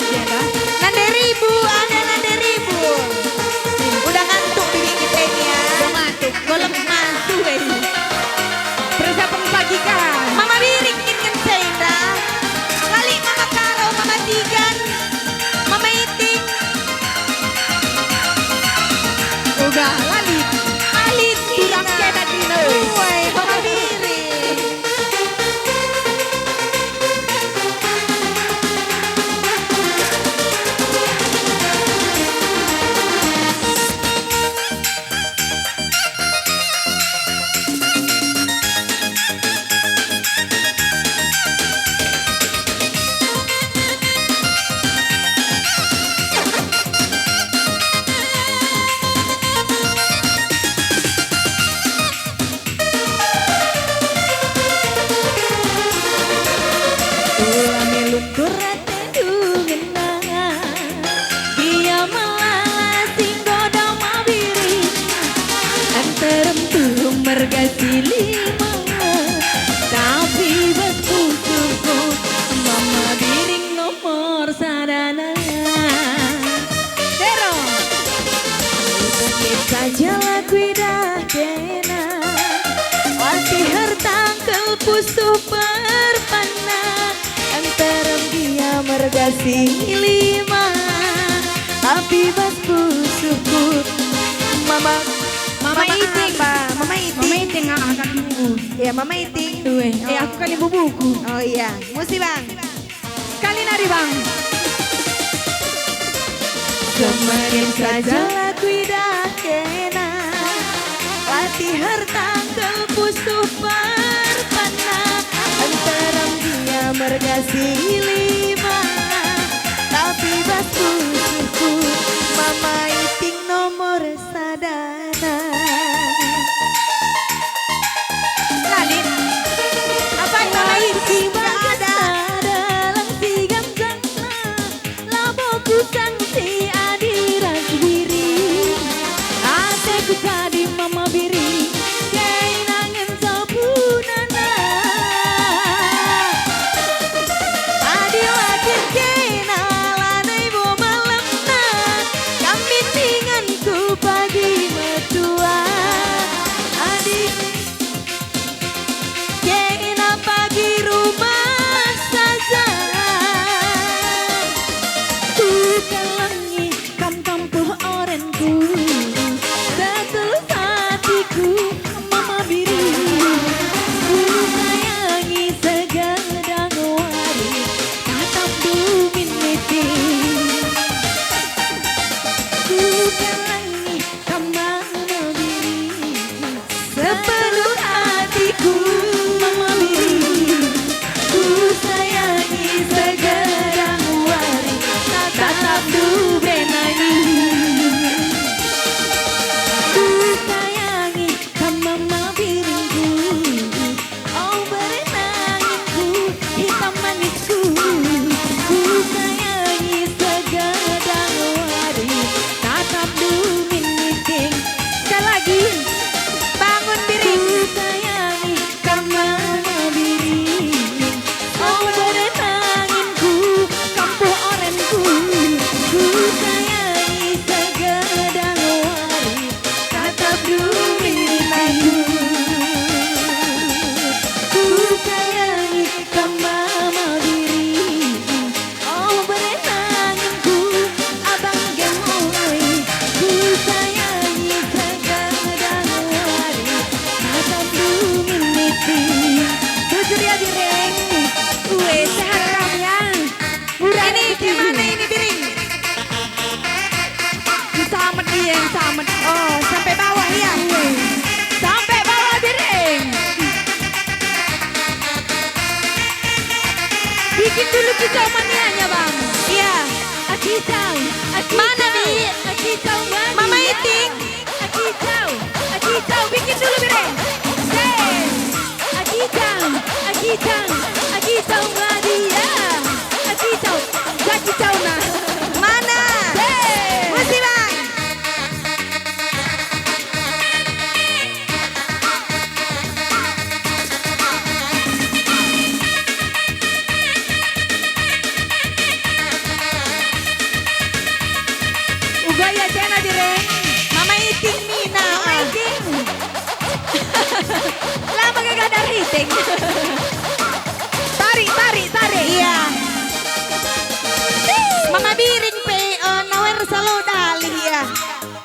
Jeda. Nande ribu, ada nande ribu. Udah ngantuk bibi kita ini ya. Udah ngantuk. Golem mantu ini. Persiapan pagi kan. Mama Biring ingin senda. Kali Mama Karo, Mama Tigan, Mama Iting. Udah lali. Alit Kurang kena dino. Uwe, Mama Biring. Ulame luntur tendungena. Dia malah singgoda mabiri. Antarem tuh mergasi lima. Tapi batu suku Mama Biring nomor sadana. Dero. Kita saja kuidah kena. Wati hartang kelpusu perpana. Antarem dia mergasi lima. Tapi batu suku Mama Mama Iting. Mama Iting. Mama Iting akan ibu. Ya Mama Iting. Duh, aku kali bubuku. Oh iya, musi bang. Sekali nari bang. Semakin saja laku dah kena. Latih hartang kelpusu perpana. Antarem dia mergasi lima. Tapi batu suku Mama Iting nomor sadana. Lalin. Apa Mama Iting gak ada. Dalam tigang jangka laboku sang si adiras diri. Ateku tadi Mama Biri kainangan sabunana. Adil akhir kenalan ibu malamna. Kami ninganku pagi mertua. Adik kena pagi rumah saja. Ku kalangi kam kampuh orenku. Setulus hatiku Mama Biri. Ku sayangi segadang wari. Tatap dumin niti. Ku kalangi kam Mama Biri. Sepenuh hatiku Mama Biri. Ku sayangi segadang wari. Tatap dubenani. Ku sayangi kam Mama Biringku. Oh berenanginku hitam manisku. Ku sayangi segadang wari. Tatap dumin niting. Sekali lagi. bangun Biring. Ku sayangi kam Mama Biring. Oh berenanginku kampuh orenku. Ku sayangi segadang wari. Tatap dumin aku. Ku sayangi kam Mama Biring. Oh berenanginku abang gemoy. Ku sayangi segadang wari. Tatap dumin niting. Jujur ya Bireng. Gue sehat kamu ya. Murah Ini gimana ini Biring? Samet dia yang samet. Oh sampai bawah ya. Sampai bawah Bireng. Bikin dulu kicau manianya bang. Iya. Akicau. Mana, Bi? Akicau mani. Mama Iting. Akicau. Akicau bikin dulu Bireng. Sen. Akicau. Akicau. Akicau mani ya. Akicau. Akicau nah. Mana? Sen. Musi bang. ya Cena direng. Mama Iting Mina. Mama Iting. Lama kagak ada Iting. Tarik, tarik, tarik. Iya. Mama Biring pe nawer salo dali ya.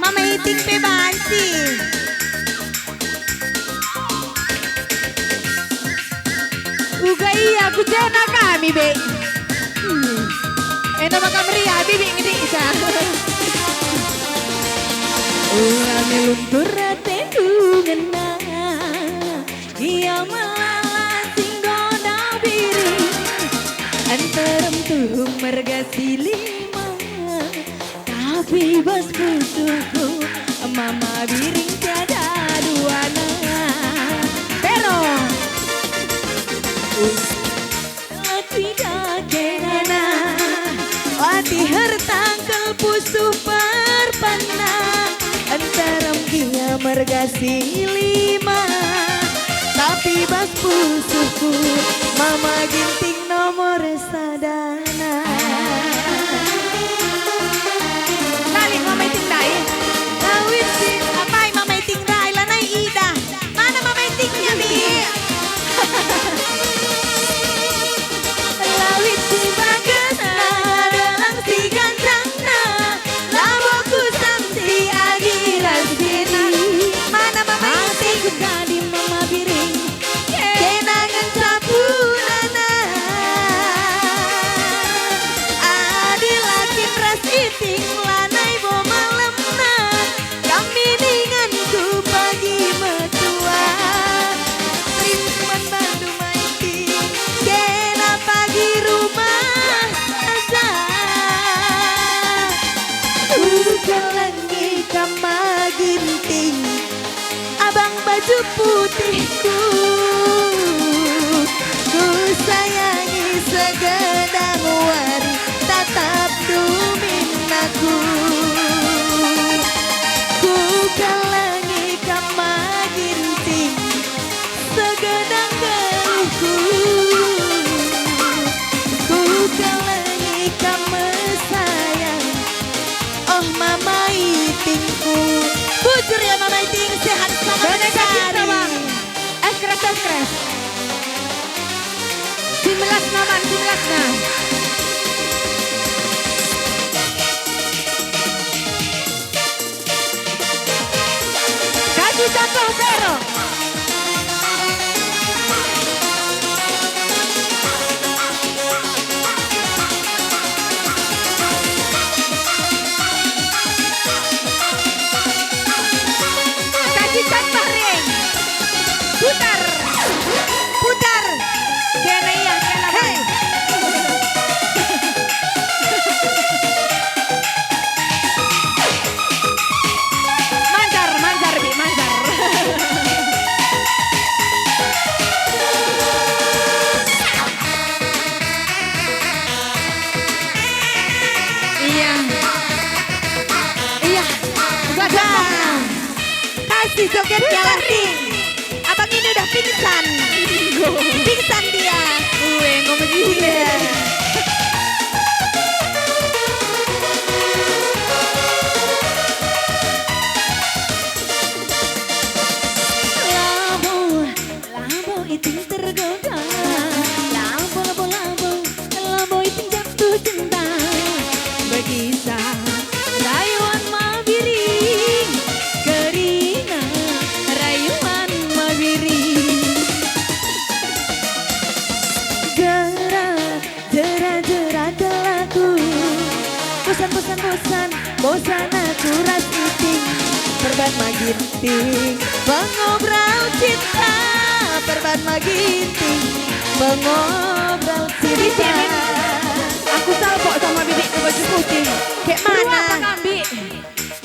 Mama Iting pe bansi. Uga iya aku Cena kami be. Nama kamri ya bibi ini isa. Uang luntur tendungan ia melala singgoda biring antarem turung merga silima tapi bos pusuku mama biring tiada duana pero tidak kenana wati hertangkel pusuh perpana antarem dia mergasi lima tapi bas pusuhku mama ginting nomor sadana lali mama iting dai lawit sih Apai Mama Iting Rai lanai Ida. Mana Mama Itingnya bi? lawit si bagasna dalam si gantangna laboku sang si agiran sini Mana Mama Iting? hatiku tadi mama biring Kenangan sapulana. Adil lakin ras iting lanai bo malamna. Kami denganku pagi metua. Prince membantu maiting. Kena pagi rumah saja. Ugalangi kama ginting. Abang baju putihku. Ku sayangi segedang wari tatap duminaku. Ku kalangi kama ginting segedang geluhku. Ku kalangi kama sayang oh Mama Itingku. Bujur ya Mama Iting sehat selamat banyak cinta bang kres 19 naman 19 na Kaki satu pero Kaki satu ring putar putar. kena iya kena Hey. mancar mancar bi mancar iya iya gak gampang Kasih jogetnya lagi. Abang ini udah pingsan. Pingsan dia. gue ngomong gile Labo, labo iting tergoda Labo, labo, labo, labo iting jatuh cinta Berkisah rayuan mabiring Kerina rayuan mabiring Gerak, jerat, jerat gelaku Bosan, bosan, bosan, bosan aku ras iting Perban maginting, mengobrol cinta Perban maginting, mengobrol cinta Aku salpok sama bibik ke baju putih Kayak mana? Berdua apa kambi?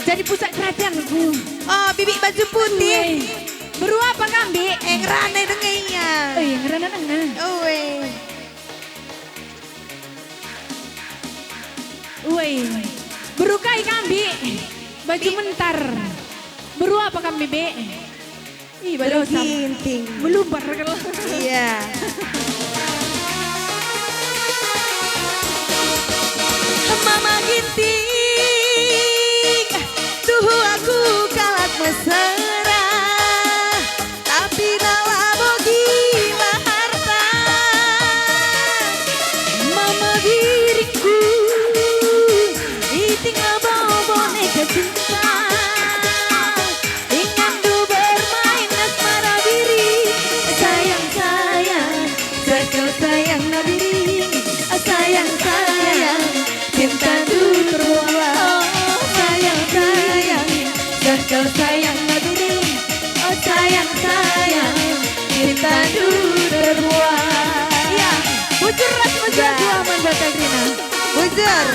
Jadi pusat perhatianku Oh, bibik baju putih. Berdua apa kambi? Rane dengainya. Oh iya, ngerana nengah Uwe. Woi, berukai kambi, baju mentar. Beru apa kambi be? Ih, baju sam. Ginting. Melumbar kalau. Iya. Mama Ginting. Buzzer.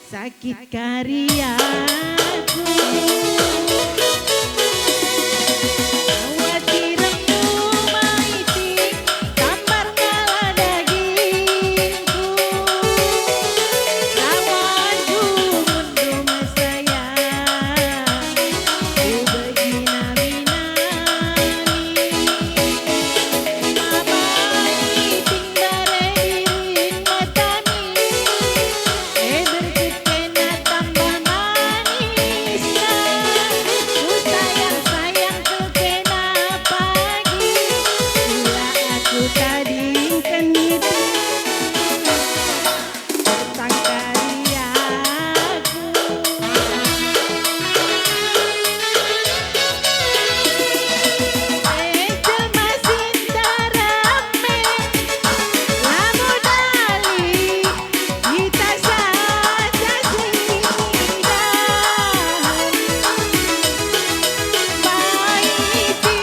Sakit karyaku khawatiranmu maiti gambar kala dagingku lawanku mundur sayang begina minani mamai tingdare irin matani berkekena tambah manisnya ku sayang kekena pagi bila aku tadi keniti tentang karyaku masin darame lamu dali kita saja singgah maiti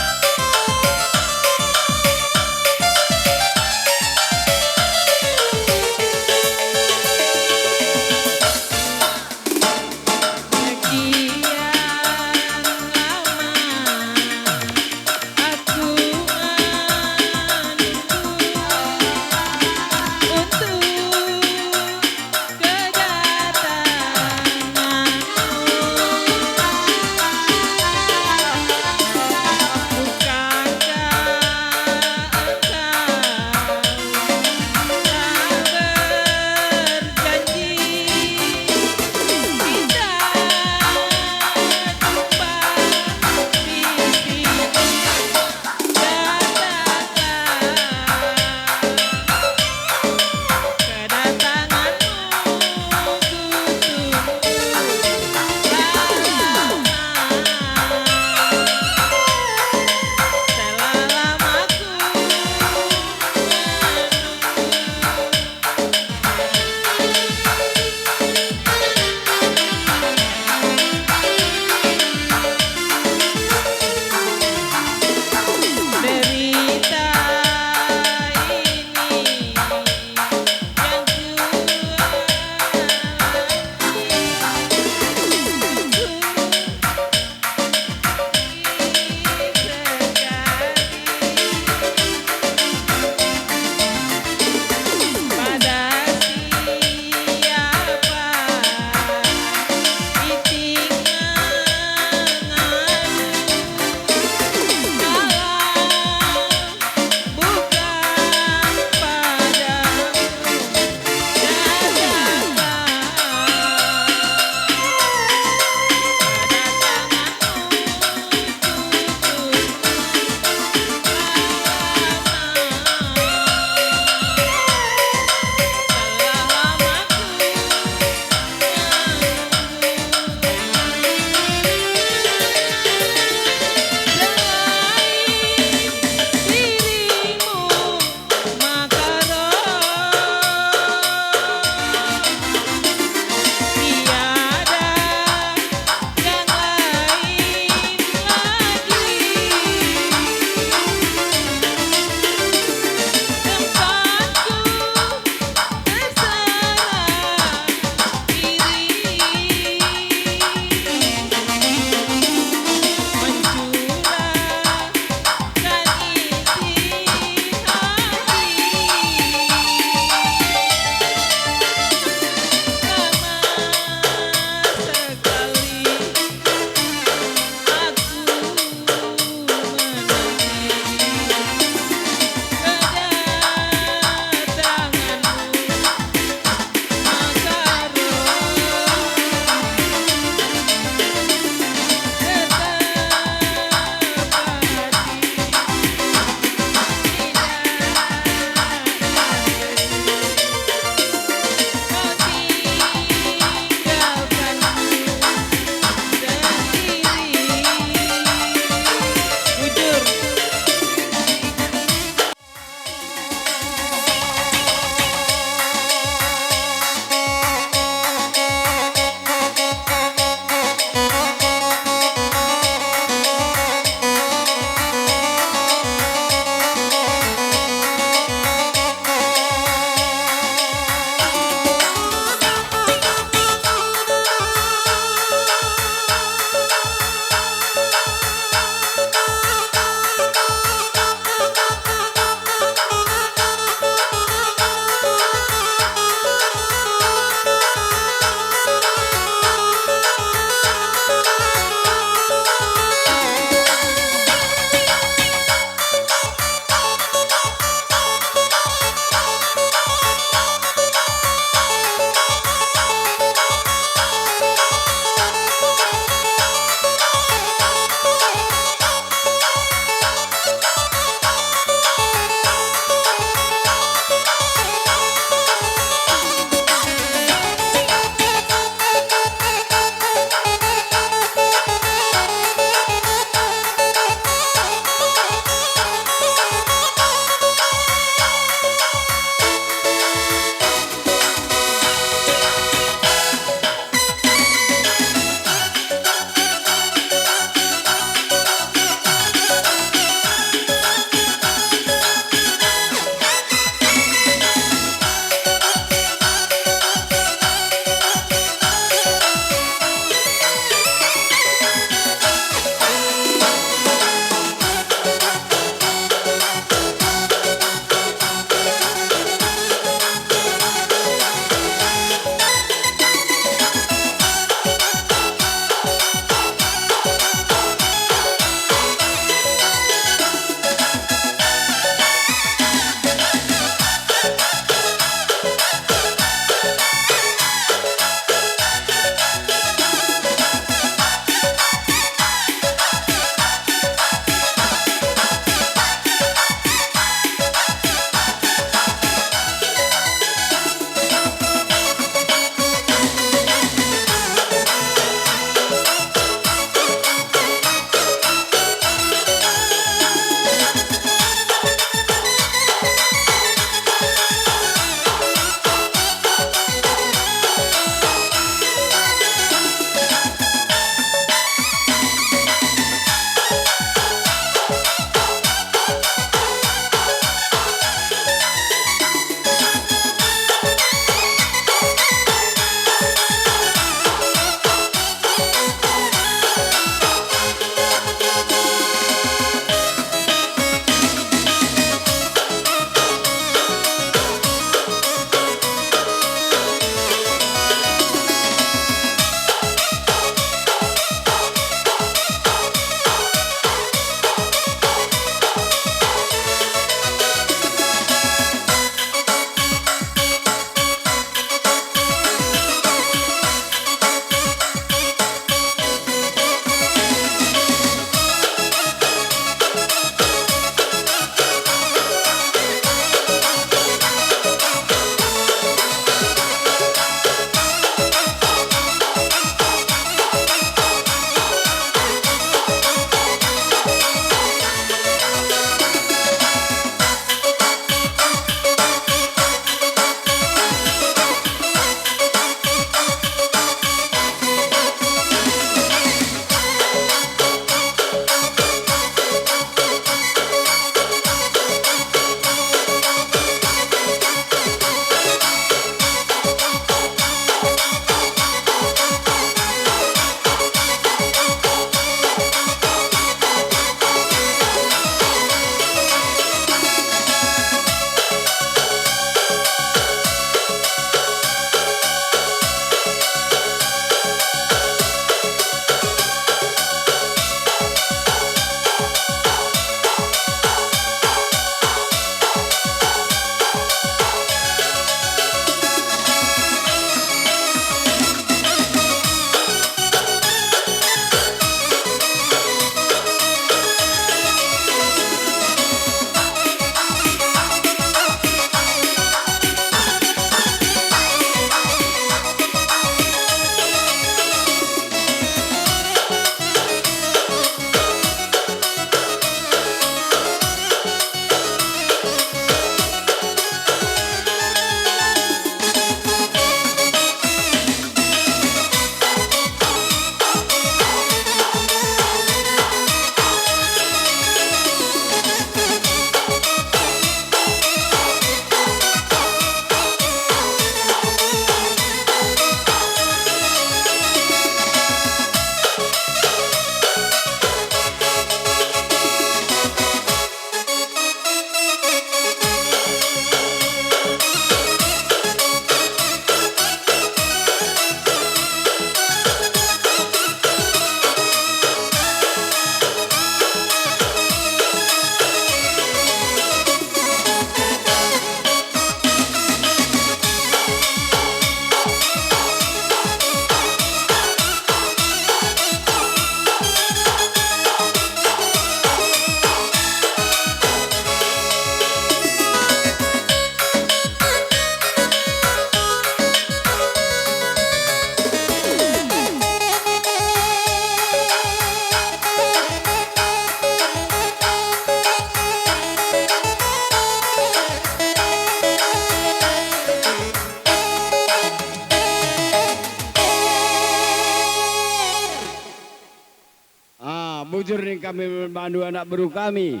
kami memandu anak baru kami.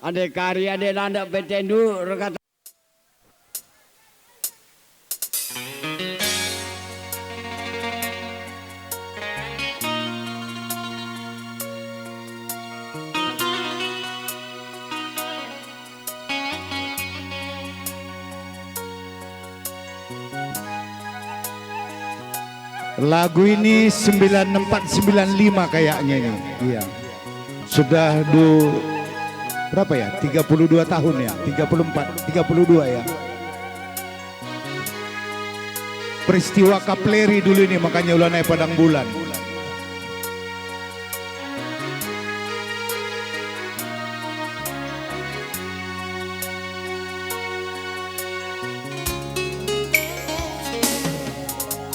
Ada karya ada landak petendu rekat. Lagu ini 9495 kayaknya ini. Iya. Sudah berapa ya? 32 tahun ya? 34, 32 ya. Peristiwa Kapleri dulu ini makanya ulah naik padang bulan.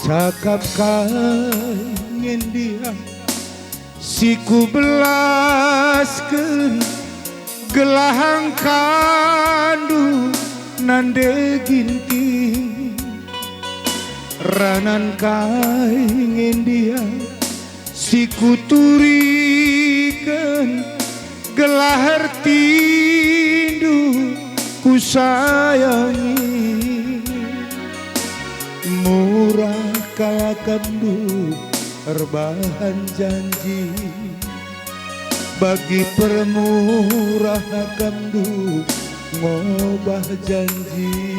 Cakap kangen dia siku belaskeun gelahang kandu nande ginting ranan kangen dia siku turikeun gelahar tindu ku sayangi murah kalakandu erbahan janji bagi permurah kandu ngobah janji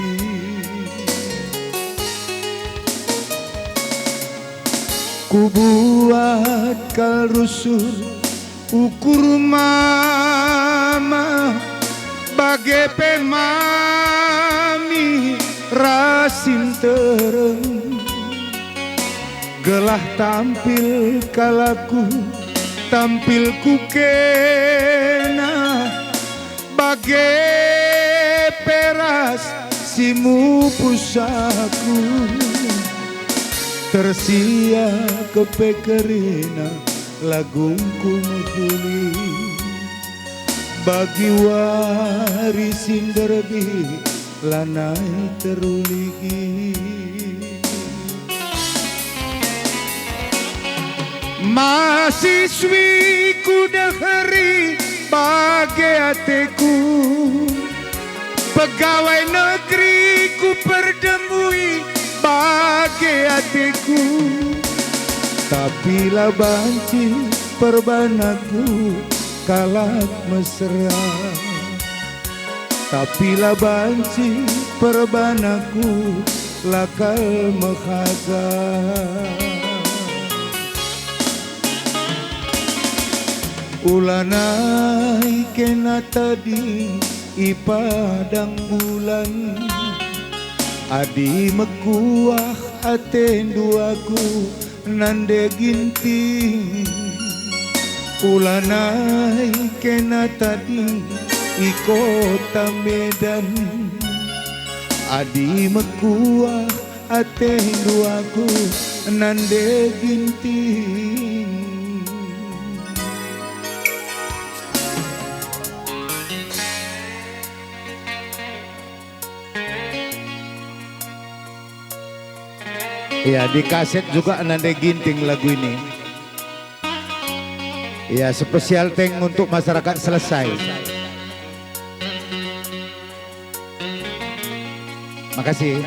ku buat kal rusuh ukur mama bagai pemami rasim tereng gelah tampil kalaku tampil ku kena bagai peras simu pusaku tersia kepekerina lagungku mehuli bagi warisin derbi lanai teruligi mahasiswi ku dahari bagai hatiku pegawai negeri ku perdemui bagai hatiku tapi lah banci perbanaku kalak mesra tapi lah banci perbanaku lakal mekhaga ulanai kena tadi ipadang bulan adi mekuah aten duaku nande ginting ulanai kena tadi i kota Medan adi mekuah aten duaku nande ginting ya di kaset juga nande ginting lagu ini ya spesial tank untuk masyarakat selesai makasih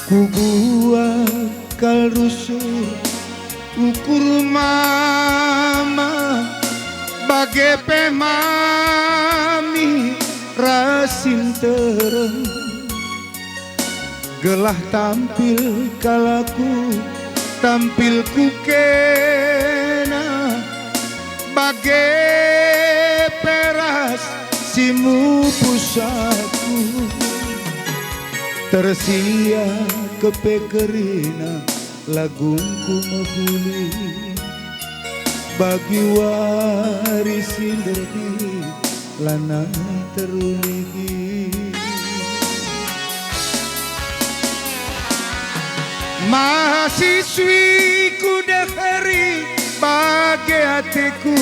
ku buat kal rusuh ukur mama bagai pemami rasim tereng gelah tampil kalaku tampil ku kena bagai peras simu pusaku tersia kepekerina lagungku mehuli bagi warisin derbi lanai teruligi Mahasiswi ku dahari bagai hatiku,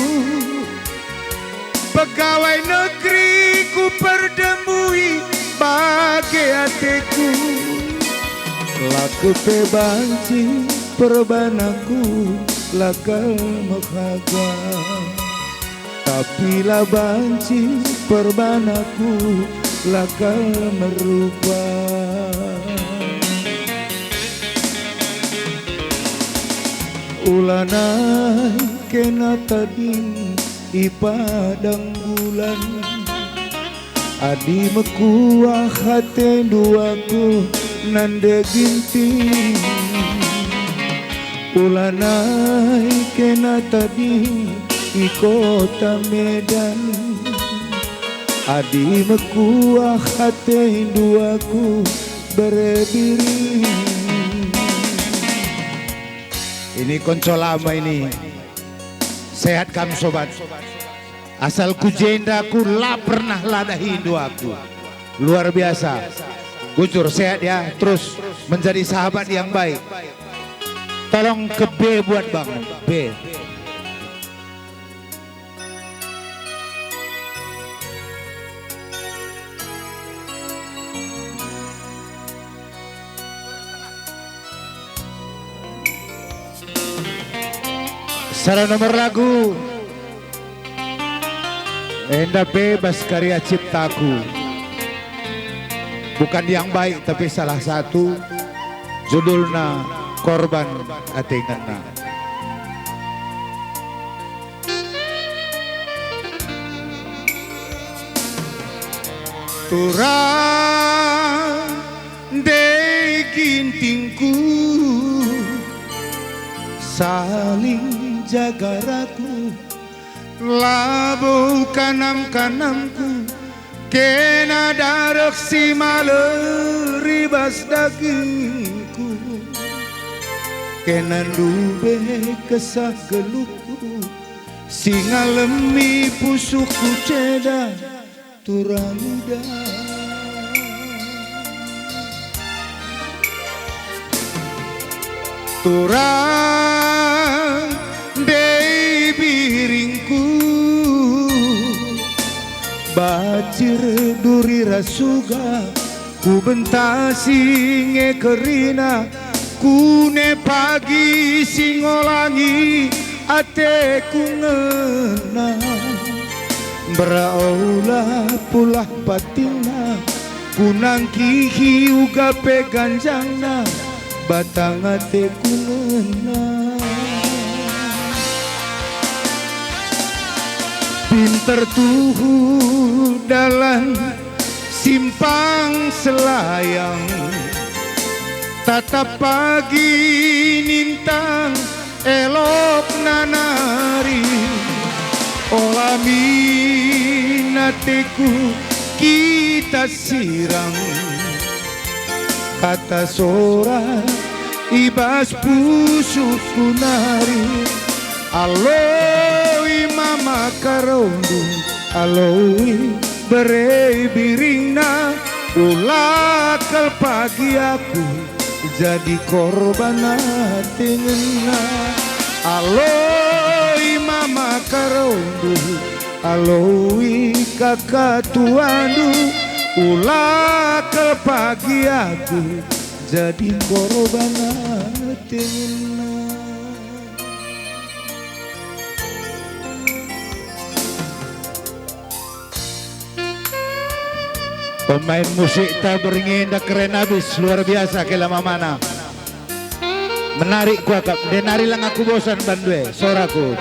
pegawai negeri ku perdemui bagai hatiku. Laku tebanci perbanaku lakal mekhaga, tapi lah banci perbanaku lakal merubah. Ulanai kena tading ipadang bulan, adi mekuah hati duaku nande ginting. Ulanai kena tading i kota Medan, adi mekuah hati duaku berdiri. Ini konco lama ini. Sehat kamu sobat. Asal ku jenda ku lah pernah lada Hindu aku. Luar biasa. Gujur sehat ya. Terus menjadi sahabat yang baik. Tolong ke B buat bang. B. Secara nomor lagu Enda bebas karya ciptaku, bukan yang baik tapi salah satu, judulnya Korban Atingana. Turang de gintingku saling jaga ragu, labu kanam-kanamku kena darah si maleribas dagingku, kena dube kesah geluku singa lemi pusukku ceda turang udah. Turang dei biringku bacir duri rasuga ku bentasi ngekerina kune pagi singolangi ateku ngena beraulah pulah patina kunang kihi uga peganjangna batang ateku ngena. Pinter tuhu dalam simpang selayang, tatap pagi nintang elok nanari, olami nateku kita sirang, kata sora ibas pusukku nari. Aloi mama karondu, aloi bere biringna, ulakal pagi aku jadi korban atingna. Aloi mama karondu, aloi kakak tuandu, ulakal pagi aku jadi korban atingna. Pemain musik tak beringin dah keren habis, luar biasa kelama mana. Menarik ku akap, denari lang aku bosan bandwe, soraku.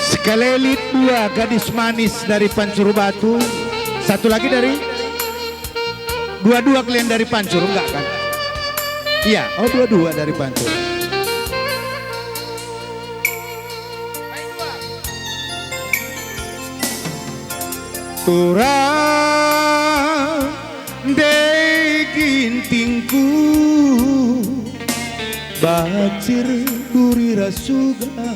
Sekalelit dua gadis manis dari Pancur Batu, satu lagi dari dua-dua kalian dari Pancur, enggak kan? Iya, oh dua-dua dari Pancur. Turang de gintingku bacir duri rasuga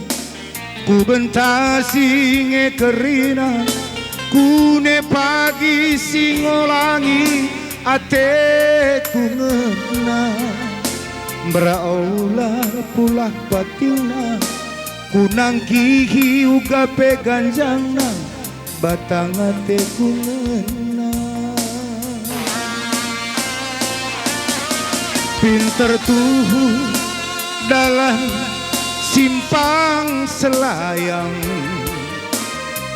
ku bentasi ngekerina Kune pagi singolangi ateku ngena Beraulah pulah batilna Kunang kihi uga peganjangna Batang ateku ngena Pinter tuhu dalam simpang selayang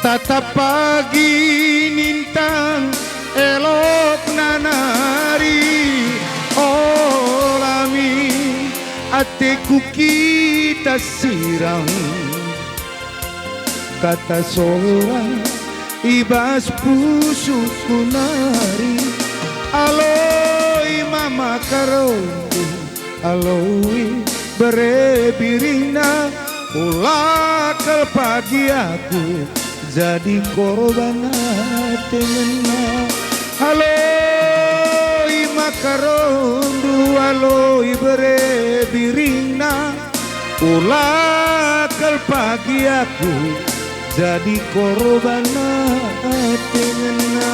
Tatap pagi nintang elok nanari Oh lami ateku kita sirang Kata seorang ibas pusuku nari Aloi mama karondi Aloi berebirina Ulakal pagi aku jadi korban tenena Aloi makarondu aloi berebirina Ulakal pagi aku jadi korban tenena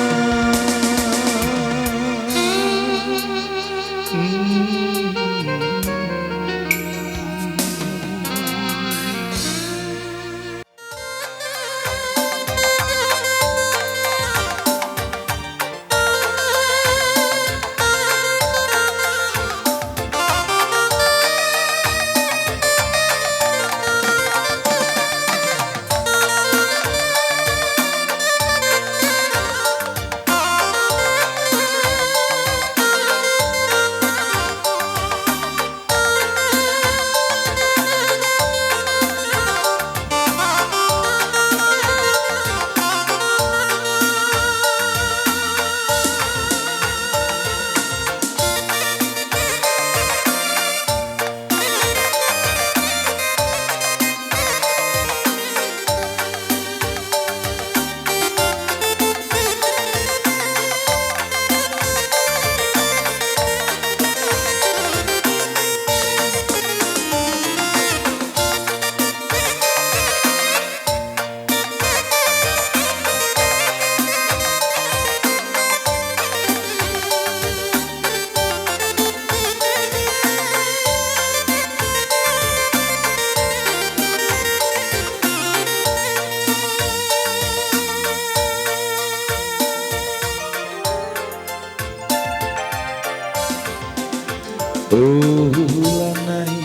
Ulanai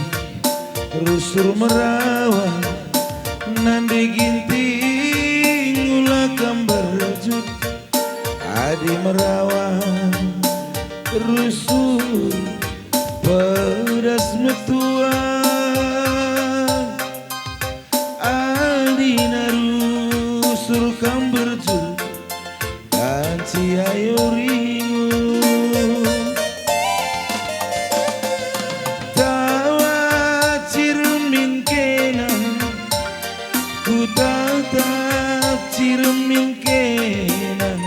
rusur merawat nande ginting ulah gambar rajut adi merawat rusur pedas metuan adi narusur gambar rajut dan ciayo ringu tatap ciremin kenan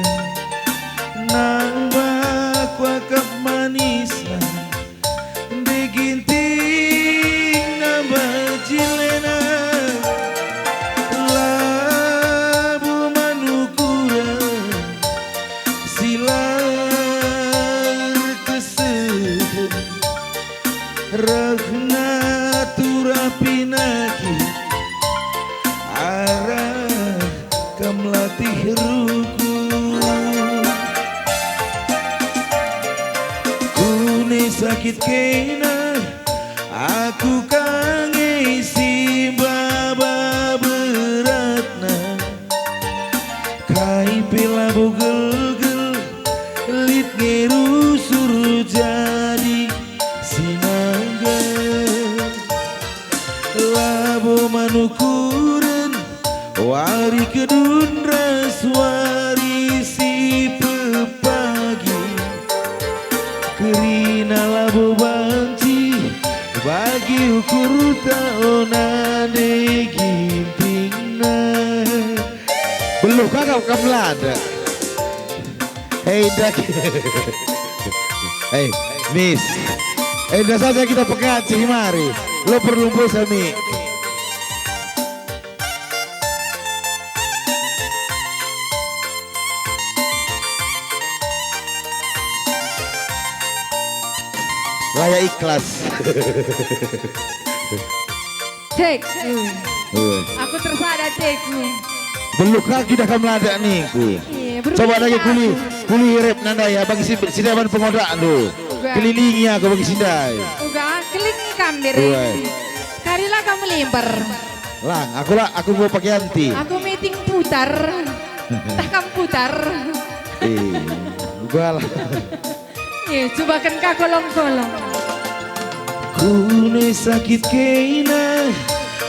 nang bak wakap manisna deginting nambah cilena labu manukura silar keseden ragna turapinaki arah kamlatih ruku kune sakit kena aku kangen si baba beratna kai pela bugel-gel lit ngerusur jadi sinangga labu manukuren wari kedun raswari si pepagi kerina labu banci bagi ukur taonane gimpingna belum kakak kamlada hei dak hei miss dah saja kita pakai acing mari lo perlu sami layak ikhlas. Cek. Weh. Aku tersada cek. Belum kaki dah kamu ladak nih kui. Iya, Coba lagi berbeda kuli rep nanda ya bagi sidaman pengodak tu. Uga. Kelilingi aku bagi sindai. Uga, kelingi kambir. Uwe. Karilah kamu limper. Lang, aku mau pakai anti. Aku meeting putar. Tak kamu putar. Gua lah. Iya, coba kan kak kolong-kolong. Kune sakit keina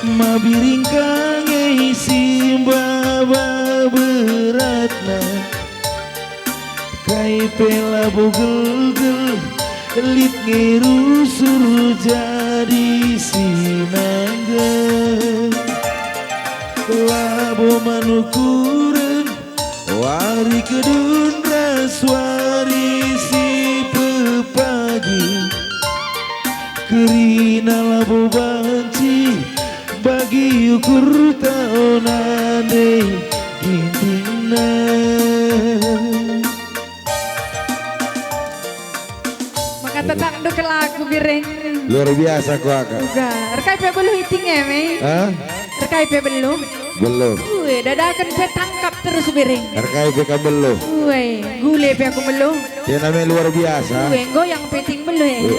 mabiring kange simbaba beratna kai pela bogel-gel lit ngerusur jadi sinangga labo manukuren wari kedun raswari si pepagi kerina labo banci bagi ukur taonane gintingna. Maka tetap do kelaku bireng. Luar biasa ku akak. Uga, rekai pe belum hiting ya me. Hah? Rekai pe belum. Belum. Uwe, dadakan pe tangkap terus bireng. Terkait beka belum. Uwe, gule pe aku belum. Dia namanya luar biasa. Uwe, goyang peting belum.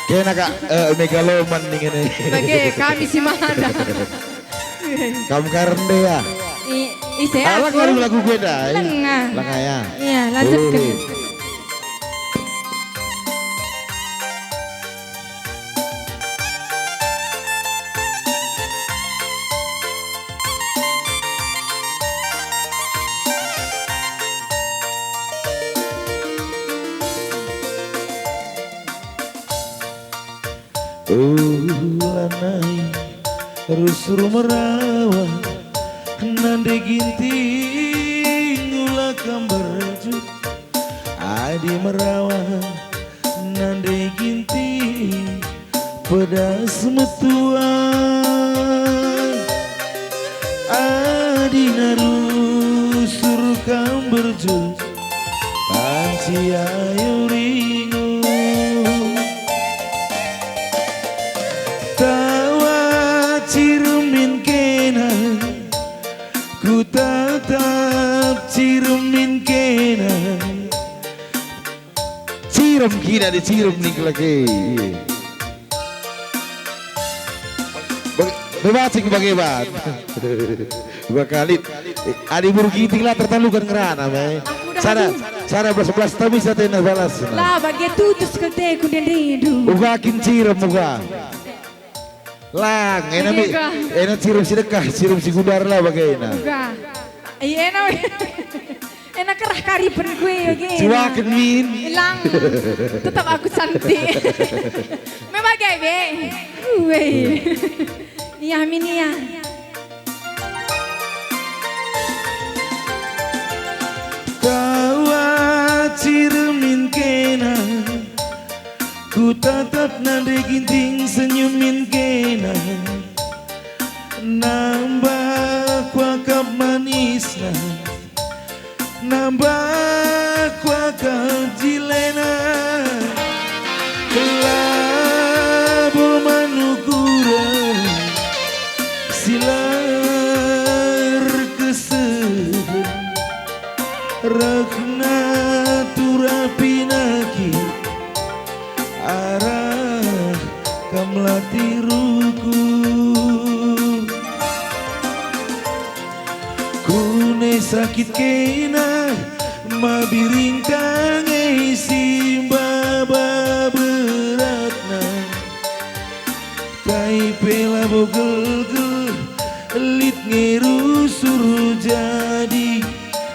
Kena kak megaloman nih ini. Sebagai kami si mana. Kamu karende ya. Ise Alang aku. kali lagu gue dah. Lengah. Lengah ya. Iya, lanjutkan. Lanai rusur merawat nande ginting ulah kamberjut adi merawat nande ginting pedas metuan adi narusur kamberjut panci ayu ringu tawa cirumin kena ku tatap cirumin kena cirum kina di cirum nih lagi bebasing bagaimana dua kali adi burgi tinggal tertalukan ngerana me sana belas tapi saya tidak balas Lah, bagi tutus ke teku dan rindu. ugakin cirum uga lang enak cirum sedekah cirum si gudar lah bagaimana Uga. Iya enak. Enak kerah karipen gue oke. siwakan min Hilang. Tetap aku cantik. Memang kayak be. Gue. Iya min ya. tawa cirumin kena ku tatap nade ginting senyumin kena nambah kuakap manisna nambah kuakap jilena kelabo manukuran silar keseh Rakna turapinaki arah kamlatiruku kune sakit kena mabiring kange simbaba beratna kai pela bogel-gel lit ngerusur jadi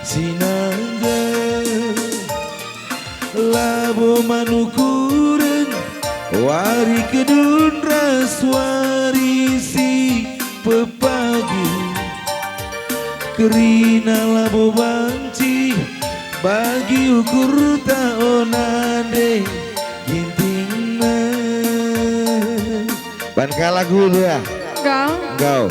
sinangga labo manukuren wari kedun raswari si pepagi kerina labo banci bagi ukur taonane gintingna ban lagu lu ya Kau. Go.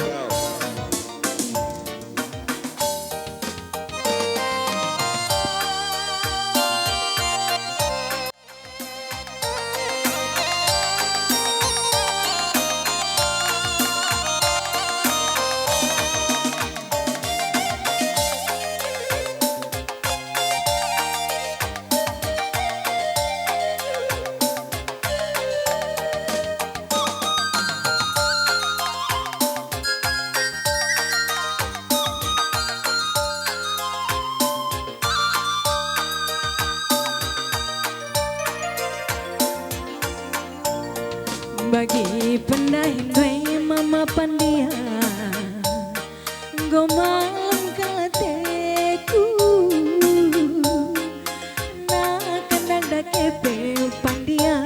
Bagi pendahin dwe mama pandia Go malam kalateku Na kandak dakepe pandia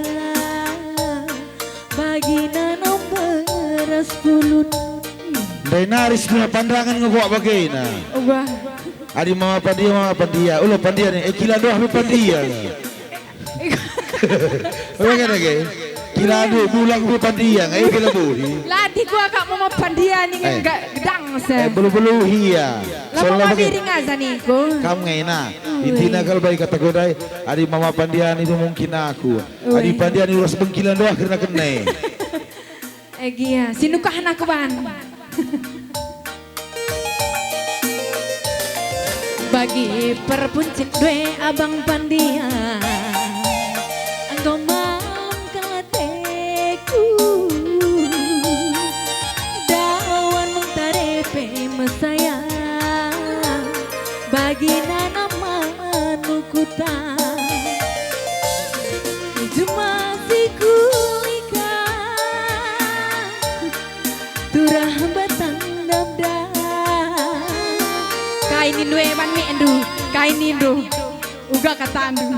Bagi nano beras pulut Dari naris punya pandangan ngebuat bagaina. Wah Adi mama pandia. Ulah pandia nih. Kila doh me pandia. Bagaimana ke? Kila doh bulang me pandia. Ngai kila buhi. Ladi gua kak mama pandia nih enggak gedang se Belu-belu hiya. Lama miring aja nih ko Kamu ngaina. Intina kalau baik kata godai. Adi mama pandian itu mungkin aku. Adi pandian itu rasa bengkilan doh akhirnya kena. Gia sinukahan aku ban Bagi perpuncit dwe abang pandia Anggo malam kalateku Dawan mengtarepe mesaya Bagi nana manukuta Cuma si kulika Turah batang dabda Kainin dwe ban mi endu Kainin du Uga kata andu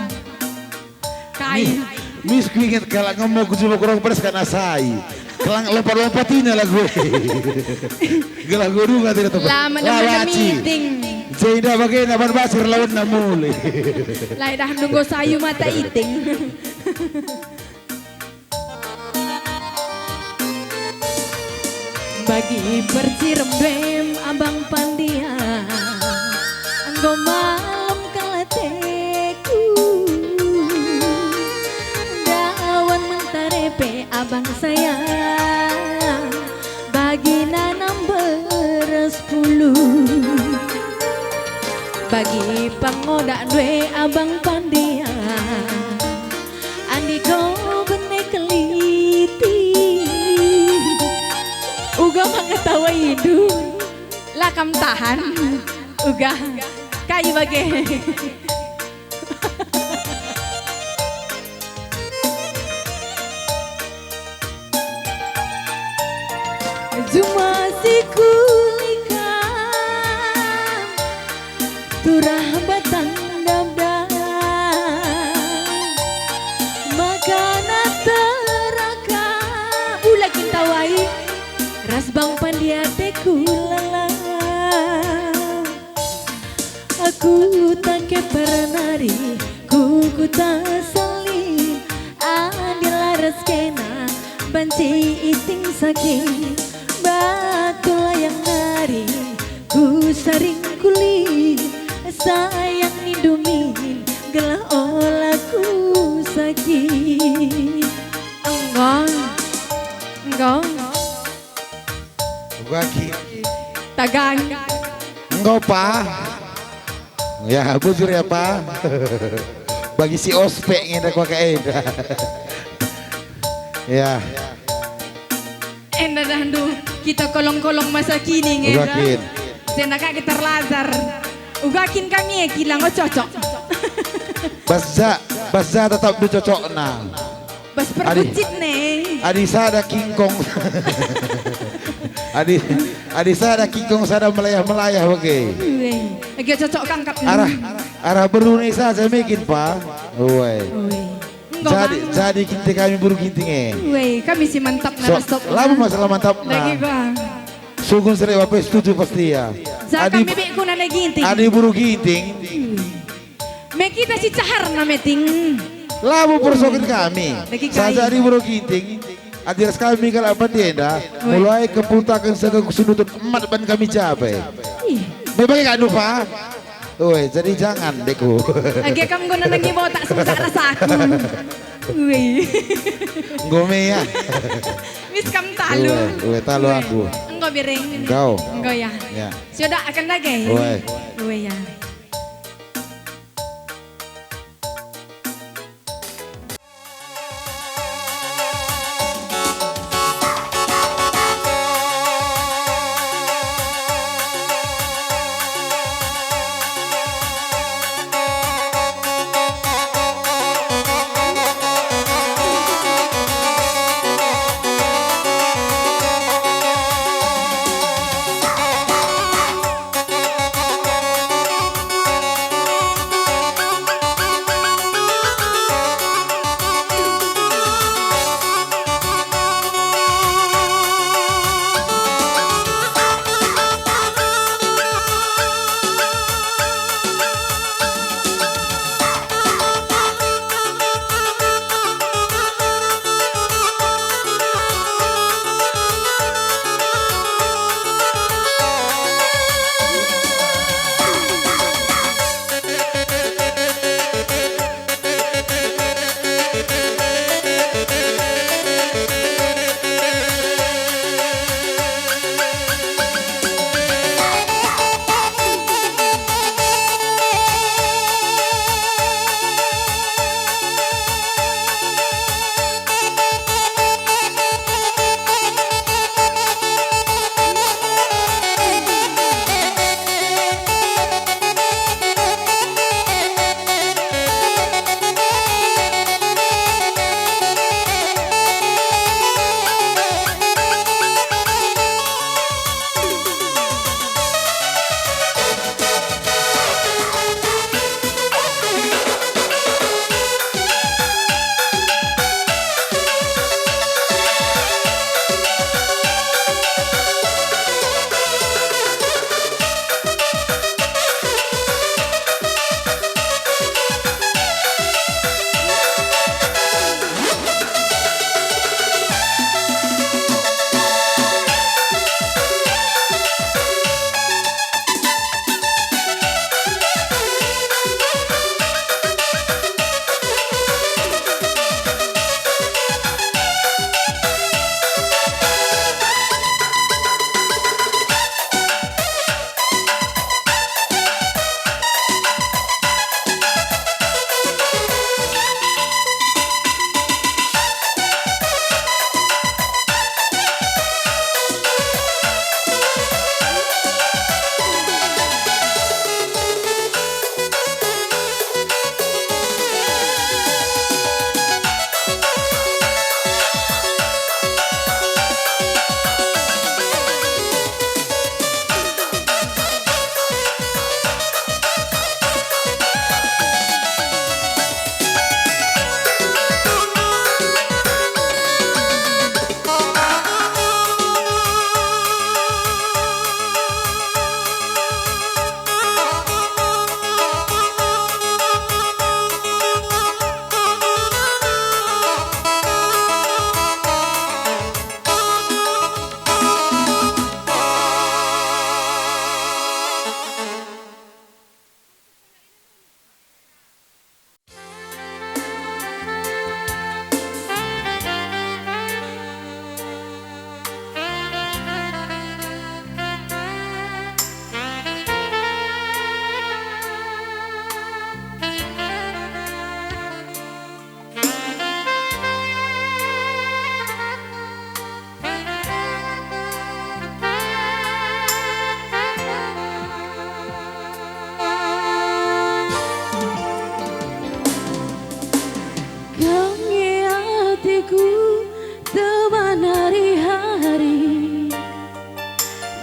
Kain Mis kuinget kalau ngomong ku cuma kurang pedas karena saya. Kelang lompat-lompatin lah gue. Gelah gue dulu tidak tepat. Lama meeting Jainda bagaimana ban basir lawan namule. Lai dah nunggu sayu mata iting Bagi percirem dwem abang pandia Anggo malam kalateku Dawan mentarepe abang sayang Bagi nanam beras puluh Bagi pangodak dwe abang pandia Andi kau benek keliti Uga mengetawa hidup Lakam tahan Uga Kayu bage Cuma si kulika Turah batang dabda Makana teraka Ulah kita wai Ras bang pandia teku lala Aku tak pernari Kuku tak saling Adil ras kena Banci iting sakit Batu layang nari Ku saring kulit Sayang nidumin Gelah olah ku sakit Enggak Bagi. Tagang Enggak pa. Ya bujur ya pa. Bagi si ospek ngeda kwa kaeda. Ya. Enda dah kita kolong-kolong masa kini ngeda. Ugakin. Senaka kita lazar. Ugakin kami kilang cocok. Basza tetap dicocok na. Bas perbucit nih. Adisa ada kingkong. Adisa ada kingkong sada melayah-melayah oke. Lagi cocok kangkap. Arah beruni saja bikin pa. Woi. Jadi kita kami buru ginting Woi, kami si mantap so, lama masalah mantap lagi gua. Sugun sering apa setuju pasti ya. Kami beku na ginting. Adi buru ginting. Me kita si cahar na meting. Lamu persokin kami. Saja di buru ginting. Adiras kami kalau apa tienda mulai keputakan segala sudut emat ban kami capai. Memang gak lupa. Woi, jadi jangan deku. Lagi kamu guna lagi bawa tak semua rasa aku. Woi. Ngome ya. Mis kamu talu. Woi, talu aku. Engkau biring. Engkau. Engkau ya. Ya. Sudah akan lagi. Woi. Woi ya.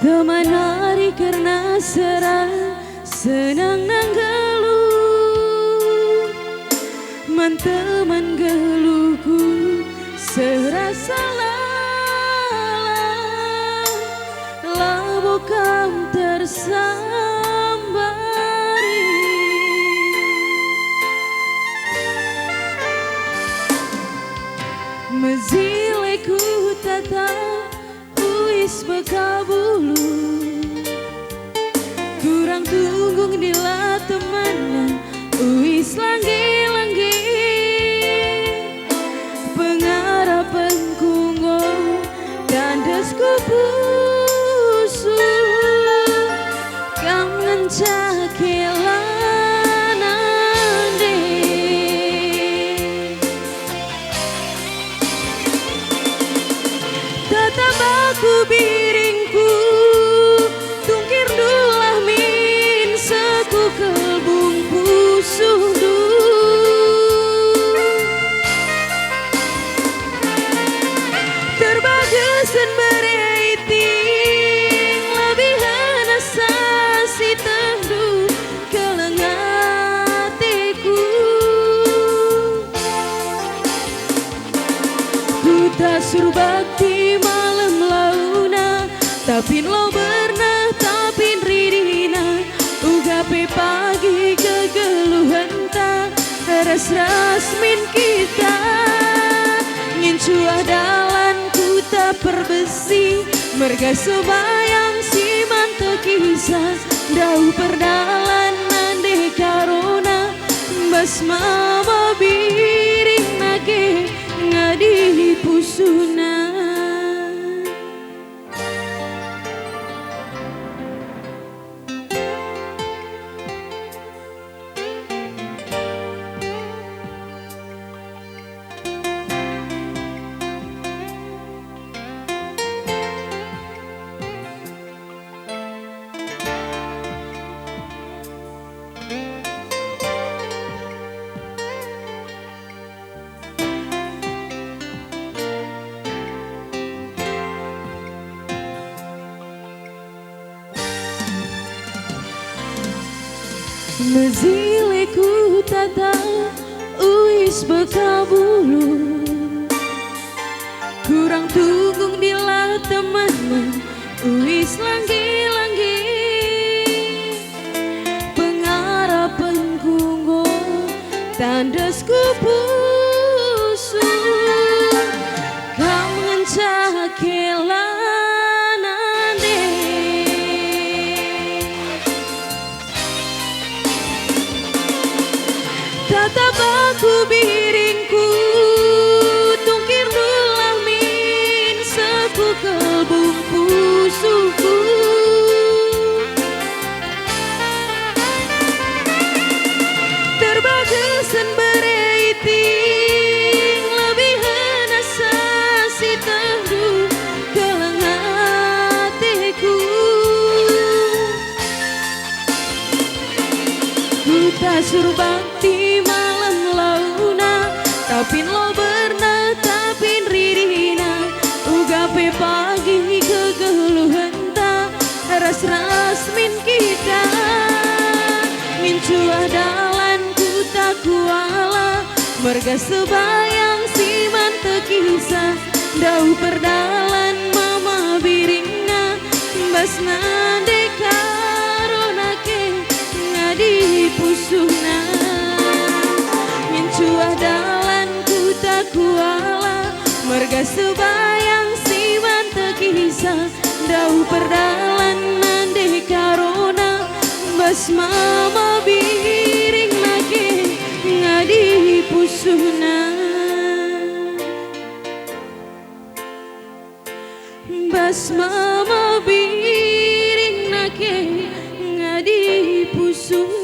Teman hari karena serang senang nang geluh teman geluhku serasa lalang labu kam tersambari mezileku tata uis bekabulu kurang tunggung dila temanan uis langgi-langgi pengarapan kungo dan desku pusu kang ngecakilanan deh tetap aku biringku tungkir dulah min seku kelbung pusuh du terbagasan bereiting lebih hanasa si tendu kelengatiku ku tak suruh bakti malam launa tapin lo bernah tapin ririna ugape pagi kegeluhan tak ras-ras min kita ngincuah dalan ku tak perbesi merga sebayang si mante kisah dau perdalan nande karona bas mama biring nage ngadi pusuna mezileku tata uis bekabulu kurang tunggung bila teman uis langgi-langgi pengarapan kunggo tandas kupusu kau mencakilanan deh tatap aku biringku tungkir dulang min seku kelbung pusuku terbagasan bereiting lebih hanasa si tendu kelengatiku ku tak suruh bakti malam launa tapin lo bernah tapin ririna ugape pagi kegeluhan tak ras-ras min kita ngincuah dalan ku tak kuala merga sebayang si mante kisah dau perdalan mama biringna bas nande karona ke ngadi pusuna ngincuah dalan ku tak kuala merga sebayang si mante kisah dau perdalan nande karona mama biring nake ngadi pusuna mama biring nake ngadi pusuna